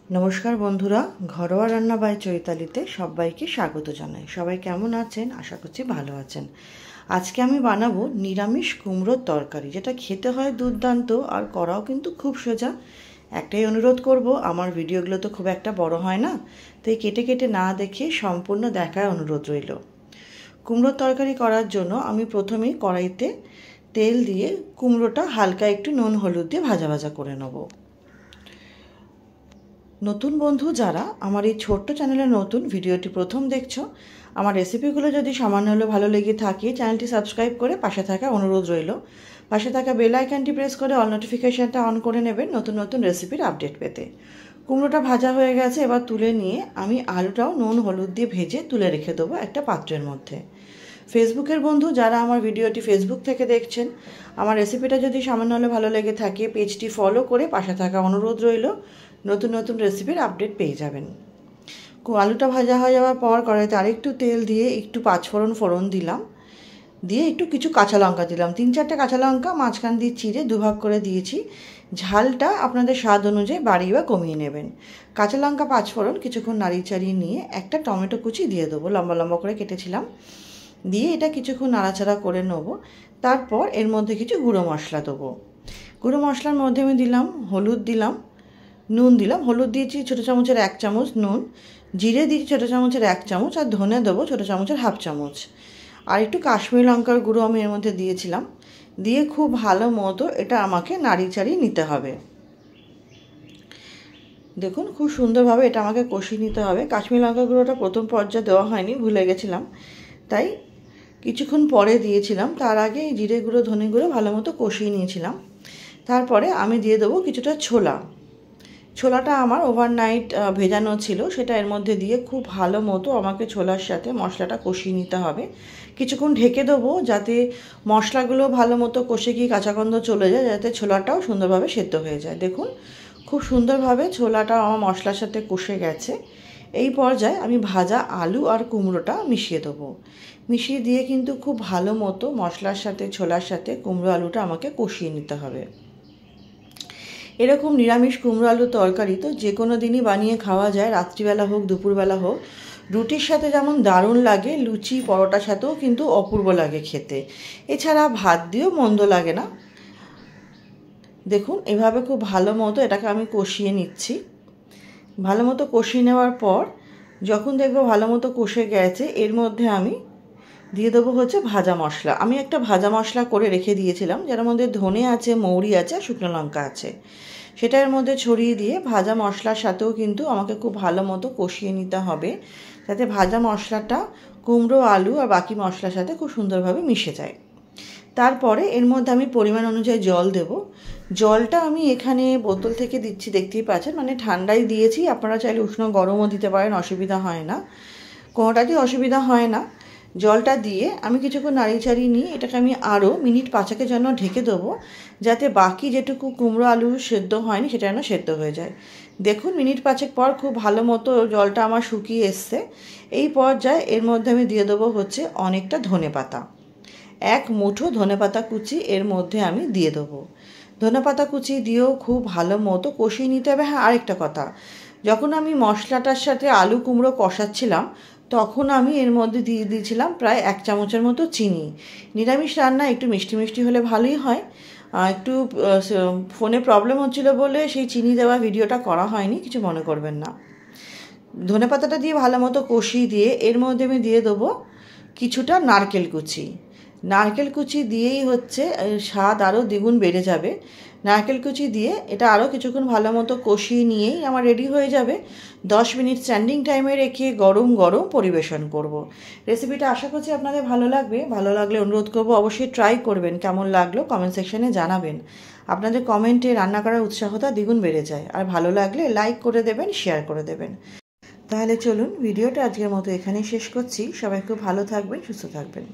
नमस्कार बंधुरा घरोया रान्ना बाई चैतालीते सबाइके स्वागत जानाई। सबाई केमन आछेन? आशा करछि भालो आछेन। आजके आमी बानाबो निरामिष कुमड़ोर तरकारी, जेटा खेते हय दुर्दान्त और कराओ किन्तु खूब सोजा। एकटाई अनुरोध करब, आमार भिडियोगुलो तो खूब एकटा बड़ो हय ना, ताई केटे केटे ना देखे सम्पूर्ण देखार अनुरोध रइल। कुमड़ोर तरकारी करार जोन्नो आमी प्रथमेई कड़ाइते तेल दिए कुमड़ोटा हालका एकटु नुन हलुद दिए भाजा भाजा करे नेब। नतून बंधु जारा आमार छोट्ट चैनेले नतून भिडियोटी प्रथम देखछो, आमार रेसिपिगुलो यदि सामान्य हलेও भालो लेगे थाके चैनलटी सबस्क्राइब करे पाशे थाका अनुरोध रइल। पाशे थाका बेल आइकनटी प्रेस करे अल नोटिफिकेशनटा अन करे नेबेन नतून नतून रेसिपिर आपडेट पेते। कुमड़ोटा भाजा हये गेछे, एबार तुले निये आमी आलुटाओ नुन हलुद दिए भेजे तुले रेखे देबो एकटा पात्रेर मध्ये। फेसबुकेर बंधु जारा आमार भिडियोटी फेसबुक थेके देखछेन, आमार रेसिपिटा यदि सामान्य हलेও भालो लेगे थाके पेजटी फलो करे पाशे थाका अनुरोध रइल। नतून नतून रेसिपिर आपडेट पेये जाबेन। आलुटा भाजा हये जाওয়ার পর কড়াইতে আরেকটু তেল দিয়ে একটু পাঁচফোড়ন ফোড়ন দিলাম, দিয়ে একটু কিছু কাঁচা লঙ্কা দিলাম, ৩-৪টা কাঁচা লঙ্কা মাঝখান দিয়ে চিড়ে দুভাগ করে দিয়েছি। ঝালটা আপনাদের স্বাদ অনুযায়ী বাড়িয়ে বা কমিয়ে নেবেন। কাঁচা লঙ্কা পাঁচফোড়ন কিছুক্ষণ নাড়িয়ে চাড়িয়ে নিয়ে একটা টমেটো কুচি দিয়ে দেবো, লম্বা লম্বা করে কেটেছিলাম, দিয়ে এটা কিছুক্ষণ নাড়াচাড়া করে নেব। তারপর এর মধ্যে কিছু গুঁড়ো মশলা দেবো। গুঁড়ো মশলার মধ্যে আমি দিলাম হলুদ, দিলাম নুন, দিলাম হলুদ দিয়েছি ছোটো চামচের 1 চামচ, নুন জিরে দিয়েছি ছোটো চামচের 1 চামচ, আর ধনে দেবো ছোটো চামচের হাফ চামচ, আর একটু কাশ্মীরি লঙ্কার গুঁড়ো আমি এর মধ্যে দিয়েছিলাম। দিয়ে খুব ভালো মতো এটা আমাকে নাড়িয়ে চাড়িয়ে নিতে হবে। দেখুন খুব সুন্দরভাবে এটা আমাকে কষিয়ে নিতে হবে। কাশ্মীরি লঙ্কার গুঁড়োটা প্রথম পর্যায়ে দেওয়া হয়নি, ভুলে গেছিলাম, তাই কিছুক্ষণ পরে দিয়েছিলাম। তার আগে জিরে গুঁড়ো ধনে গুঁড়ো ভালো মতো কষিয়ে নিয়েছিলাম। তারপরে আমি দিয়ে দেবো কিছুটা ছোলা। ছোলাটা আমার ওভারনাইট ভেজানো ছিল, সেটা এর মধ্যে দিয়ে খুব ভালো মতো আমাকে ছোলার সাথে মশলাটা কষিয়ে নিতে হবে। কিছুক্ষণ ঢেকে দেবো যাতে মশলাগুলো ভালো মতো কষে গিয়ে কাঁচা গন্ধ চলে যায়, যাতে ছোলাটাও সুন্দরভাবে সেদ্ধ হয়ে যায়। দেখুন খুব সুন্দরভাবে ছোলাটা আমার মশলার সাথে কষে গেছে। এই পর্যায়ে আমি ভাজা আলু আর কুমড়োটা মিশিয়ে দেবো। মিশিয়ে দিয়ে কিন্তু খুব ভালো মতো মশলার সাথে ছোলার সাথে কুমড়ো আলুটা আমাকে কষিয়ে নিতে হবে। এরকম নিরামিষ কুমড়ো আলুর তরকারি তো যে কোনো দিনই বানিয়ে খাওয়া যায়, রাত্রিবেলা হোক দুপুরবেলা হোক। রুটির সাথে যেমন দারুণ লাগে, লুচি পরোটার সাথেও কিন্তু অপূর্ব লাগে খেতে। এছাড়া ভাত দিয়েও মন্দ লাগে না। দেখুন এভাবে খুব ভালো মতো এটাকে আমি কষিয়ে নিচ্ছি। ভালো মতো কষিয়ে নেওয়ার পর যখন দেখবো ভালো মতো কষে গেছে, এর মধ্যে আমি দিয়ে দেবো হচ্ছে ভাজা মশলা। আমি একটা ভাজা মশলা করে রেখে দিয়েছিলাম, যার মধ্যে ধনে আছে, মৌরি আছে আর শুকনো লঙ্কা আছে। সেটা এর মধ্যে ছড়িয়ে দিয়ে ভাজা মশলার সাথেও কিন্তু আমাকে খুব ভালো মতো কষিয়ে নিতে হবে, যাতে ভাজা মশলাটা কুমড়ো আলু আর বাকি মশলার সাথে খুব সুন্দরভাবে মিশে যায়। তারপরে এর মধ্যে আমি পরিমাণ অনুযায়ী জল দেব। জলটা আমি এখানে বোতল থেকে দিচ্ছি, দেখতেই পাচ্ছেন, মানে ঠান্ডাই দিয়েছি। আপনারা চাইলে উষ্ণ গরমও দিতে পারেন, অসুবিধা হয় না, কোনোটাতেই অসুবিধা হয় না। জলটা দিয়ে আমি কিছুক্ষণ নাড়িয়ে চাড়িয়ে নিয়ে এটাকে আমি আরও মিনিট 5-এর জন্য ঢেকে দেবো, যাতে বাকি যেটুকু কুমড়ো আলু সেদ্ধ হয়নি সেটা যেন সেদ্ধ হয়ে যায়। দেখুন মিনিট 5 পর খুব ভালো মতো জলটা আমার শুকিয়ে এসছে। এই পর্যায়ে এর মধ্যে আমি দিয়ে দেবো হচ্ছে অনেকটা ধনেপাতা। 1 মুঠো ধনেপাতা কুচি এর মধ্যে আমি দিয়ে দেবো। ধনেপাতা কুচি দিয়েও খুব ভালো মতো কষিয়ে নিতে হবে। হ্যাঁ, আরেকটা কথা, যখন আমি মশলাটার সাথে আলু কুমড়ো কষাচ্ছিলাম তখন আমি এর মধ্যে দিয়ে দিয়েছিলাম প্রায় 1 চামচের মতো চিনি। নিরামিষ রান্না একটু মিষ্টি মিষ্টি হলে ভালোই হয়। একটু ফোনে প্রবলেম হচ্ছিল বলে সেই চিনি দেওয়া ভিডিওটা করা হয়নি, কিছু মনে করবেন না। ধনেপাতাটা দিয়ে ভালো মতো কষিয়ে দিয়ে এর মধ্যে আমি দিয়ে দেবো কিছুটা নারকেল কুচি। নারকেল কুচি দিয়েই হচ্ছে স্বাদ আরও দ্বিগুণ বেড়ে যাবে। নারকেল কুচি দিয়ে এটা আরও কিছুক্ষণ ভালো মতো কষিয়ে নিয়েই আমার রেডি হয়ে যাবে। 10 মিনিট স্ট্যান্ডিং টাইমে রেখে গরম গরম পরিবেশন করব। রেসিপিটা আশা করছি আপনাদের ভালো লাগবে। ভালো লাগলে অনুরোধ করব অবশ্যই ট্রাই করবেন। কেমন লাগলো কমেন্ট সেকশনে জানাবেন। আপনাদের কমেন্টে রান্না করার উৎসাহতা দ্বিগুণ বেড়ে যায়। আর ভালো লাগলে লাইক করে দেবেন, শেয়ার করে দেবেন। তাহলে চলুন ভিডিওটা আজকের মতো এখানেই শেষ করছি। সবাই খুব ভালো থাকবেন, সুস্থ থাকবেন।